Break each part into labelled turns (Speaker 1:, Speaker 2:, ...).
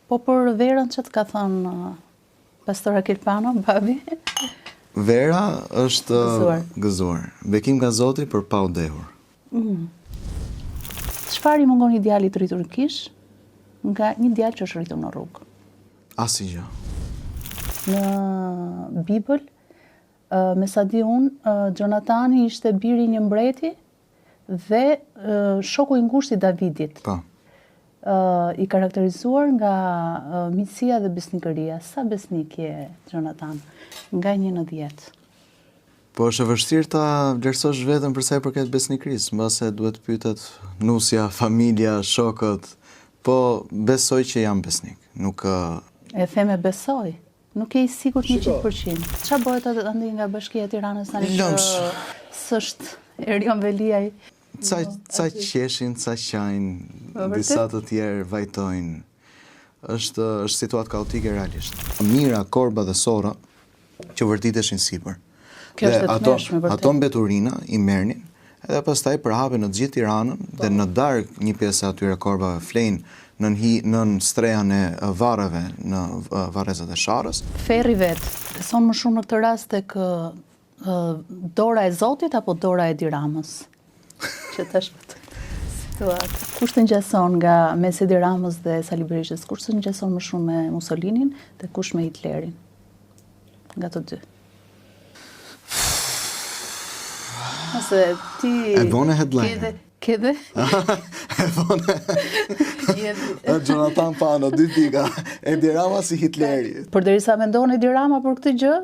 Speaker 1: Po për Verën që të ka thënë Pastor Akilpano, babi?
Speaker 2: Vera është gëzuar. Bekim nga Zoti për pa u dehur.
Speaker 1: Çfarë i mungon idealit të rritur në kish nga një djalë që është rritur në rrugë?
Speaker 2: Asgjë.
Speaker 1: Në Bibël, me sa di unë, Gjonatani ishte biri një mbreti dhe shoku i ngushtë i Davidit.
Speaker 2: Po.
Speaker 1: I karakterizuar nga miqësia dhe besnikëria. Sa besnik je, Gjonatan? Nga 1 në 10.
Speaker 2: Po është e vështirë ta vlerësosh veten për sa i përket besnikërisë, mbase duhet pyetet nusja, familja, shokët. Po besoj që jam besnik. Nuk
Speaker 1: E them e besoj. Nuk je i sigurt 100%. Çfarë bëhet aty nga Bashkia e Tiranës tani që s'është Erion Veliaj?
Speaker 2: Ca qeshin, ca qajnë, disa të tjerë vajtojnë. Është situatë kaotike realisht. Mira, Korba dhe Sora që vërtiteshin sipër.
Speaker 1: Kjo është e tmerrshme vërtet.
Speaker 2: Ato mbeturina i merrnin edhe pastaj përhapen në të gjithë Tiranën dhe në darkë një pjesë atyre korbave flein nën strehan e varreve në varrezat e Sharrës.
Speaker 1: Ferri vet, beson më shumë në këtë rast tek dora e Zotit apo dora e Diramës? Që tash situatë. Kush të ngjason nga mes Edi Ramës dhe Sali Berishës? Kush të ngjason më shumë me Mussolinin dhe kush me Hitlerin? Nga të dy. Ose ti
Speaker 2: E vone headline.
Speaker 1: Kede?
Speaker 2: E vone. Gjonatan Pano, 2 pika. Edi Rama si Hitleri.
Speaker 1: Përderisa mendon Edi Rama për këtë gjë,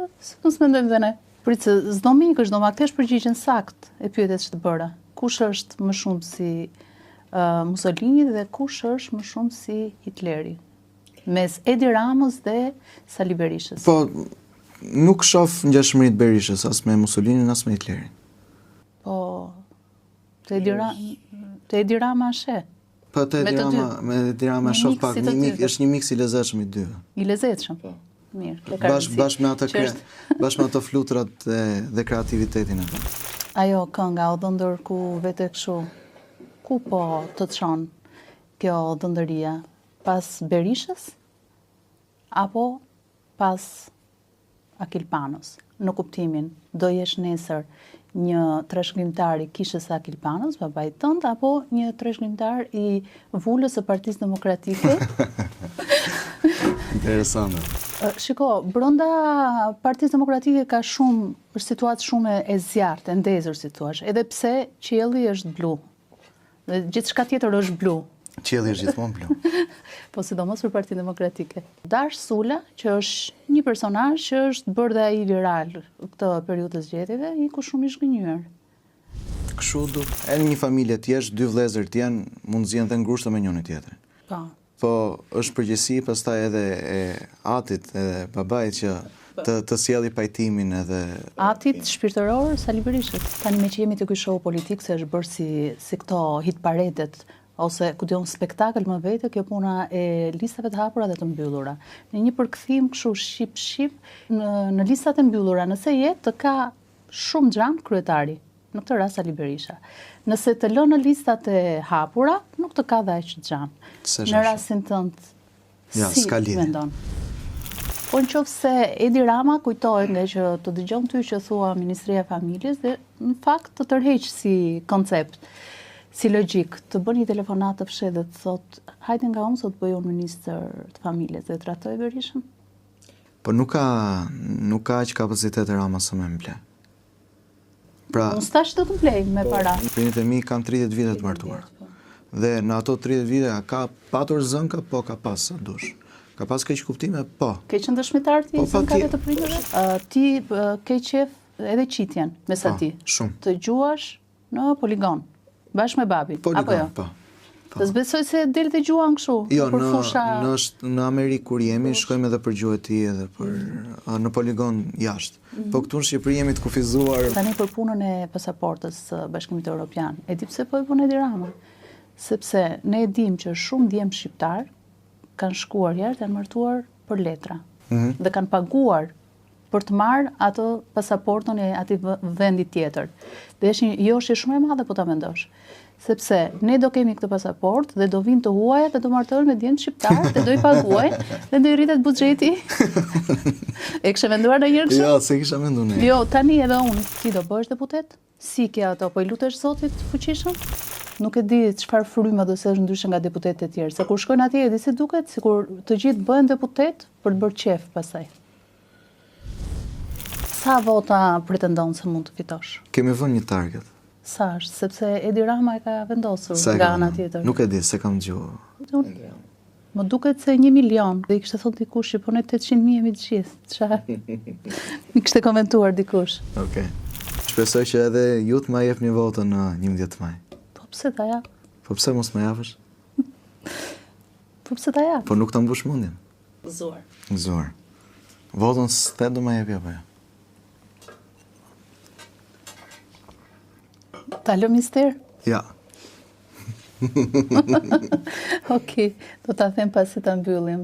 Speaker 1: mos mendojmë dhe ne. Prit se s'do mikësh, do ma kthesh përgjigjen sakt e pyetjes që të bëra. Kush është më shumë si Mussolini dhe kush është më shumë si Hitleri? Mes Edi Ramës dhe Sali Berishës.
Speaker 2: Po, nuk shoh ngjashmëritë Berishës as me Mussolinin as me Hitlerin.
Speaker 1: Po, te Edi Rama she.
Speaker 2: Po te Edi Rama shoh pak është një miks i lezetshëm i dyve.
Speaker 1: I lezetshëm. Po. Mirë,
Speaker 2: bashkë me ato flutrat dhe kreativitetin e tij.
Speaker 1: Ajo kënga o dhëndër ku vete kështu, ku po të çon kjo dhëndëria? Pas Berishës apo pas Akilpanos? Në kuptimin, do jesh nesër një trashëgimtar i kishës së Akilpanos, babait tënd, apo një trashëgimtar i vulës së Partisë Demokratike?
Speaker 2: Interesante.
Speaker 1: Shiko, brenda Partisë Demokratike ka është situatë shumë e zjarrt, e ndezur si thua, edhe pse qielli është blu. Dhe gjithçka tjetër është blu.
Speaker 2: Qielli është gjithmonë blu.
Speaker 1: Po sidomos për Partinë Demokratike. Dash Sula, që është një personazh që është bërë dhe ai viral këtë periudhë të zgjedhjeve, iku shumë i zgënjur.
Speaker 2: Kështu do. Në një familje të jesh, 2 vëllezër të jenë, mund të zihen dhe ngushtë me njëri tjetrin. Po është përgjegjësi pastaj edhe e atit edhe babait që të sjellë pajtimin edhe
Speaker 1: atit shpirtëror Sali Berishës. Tani me që jemi të ky show politik se është bërë si këto hit paredet ose ku diun spektakël më vete, kjo puna e listave të hapura dhe të mbyllura. Në një përkthim kështu ship në listat e mbyllura, nëse të ka shumë xhan kryetari, në këtë rast Sali Berisha. Nëse të lë në listat e hapura, nuk të ka dhe aq xhan. Në rastin tënd, si mendon? Po nëse Edi Rama kujtohet nga që të dëgjon ty që thua Ministria e Familjes dhe në fakt të tërheq si koncept. Si logjik, të bën një telefonat të fshehtë dhe të thotë, hajde nga unë sot bëj unë ministër të familjes dhe trajtoj Berishën?
Speaker 2: Po nuk ka aq kapacitet e Rama sa më ble. Pra,
Speaker 1: unë s'tash të mblej me para.
Speaker 2: Prindërit e mi kanë 30 vite të martuar. Dhe në ato 30 vite ka patur zënka, po ka pas sa dush. Ka pas keq kuptime, po.
Speaker 1: Ke qenë dëshmitar ti zënkave të prindërve? Ti ke qef edhe qitjen me sa ti.
Speaker 2: Shumë.
Speaker 1: Të gjuash në poligon. Bashkë me babin, apo jo?
Speaker 2: Po.
Speaker 1: Të zbesoj se del të gjuan kështu?
Speaker 2: Jo, në Amerikë kur jemi, shkojmë edhe për gjuhë e tij edhe në poligon jashtë. Po këtu në Shqipëri jemi të kufizuar.
Speaker 1: Tani për punën e pasaportës së Bashkimit Evropian, e di pse po e bën Edi Rama? Sepse ne e dim që shumë djem shqiptar kanë shkuar jashtë, janë martuar për letra dhe kanë paguar për të marrë ato pasaportën e atij vendi tjetër. Dhe është një joshje shumë e madhe po ta mendosh. Sepse ne do kemi këtë pasaport dhe do vinë të huajat dhe do martohen me djemtë shqiptar dhe do i paguajnë dhe do i rritet buxheti. E kishe menduar ndonjëherë kështu?
Speaker 2: Jo, se kisha menduar ne.
Speaker 1: Jo, tani edhe unë, ti do bëhesh deputet? Si ke ato, po i lutesh Zotit fuqishëm? Nuk e di çfarë fryma do sesh ndryshe nga deputetët e tjerë. Se kur shkojnë atje, e di si duket, sikur të gjithë bëhen deputet për të bërë qef pastaj. Sa vota pretendon se mund të fitosh?
Speaker 2: Kemi vënë një target.
Speaker 1: Sa është? Sepse Edi Rama e ka vendosur
Speaker 2: Sa e
Speaker 1: nga
Speaker 2: ka
Speaker 1: ana
Speaker 2: vënë?
Speaker 1: tjetër.
Speaker 2: Nuk e di, se kam dëgjuar.
Speaker 1: Më duket se 1 milion. Dhe i kishte thonë dikush, po ne 800.000 jemi të gjithë. Çfarë? Mi kishte komentuar dikush.
Speaker 2: Okej. Shpresoj që edhe ju të ma jepni votën në 11 maj.
Speaker 1: Po pse ta jap?
Speaker 2: Po pse mos më japësh?
Speaker 1: Po pse ta jap?
Speaker 2: Po nuk ta mbush mendjen.
Speaker 1: Gëzuar.
Speaker 2: Gëzuar. Votën s'te do ma jep apo jo?
Speaker 1: Ta lë mister?
Speaker 2: Ja.
Speaker 1: Okej, do ta them pasi ta mbyllim.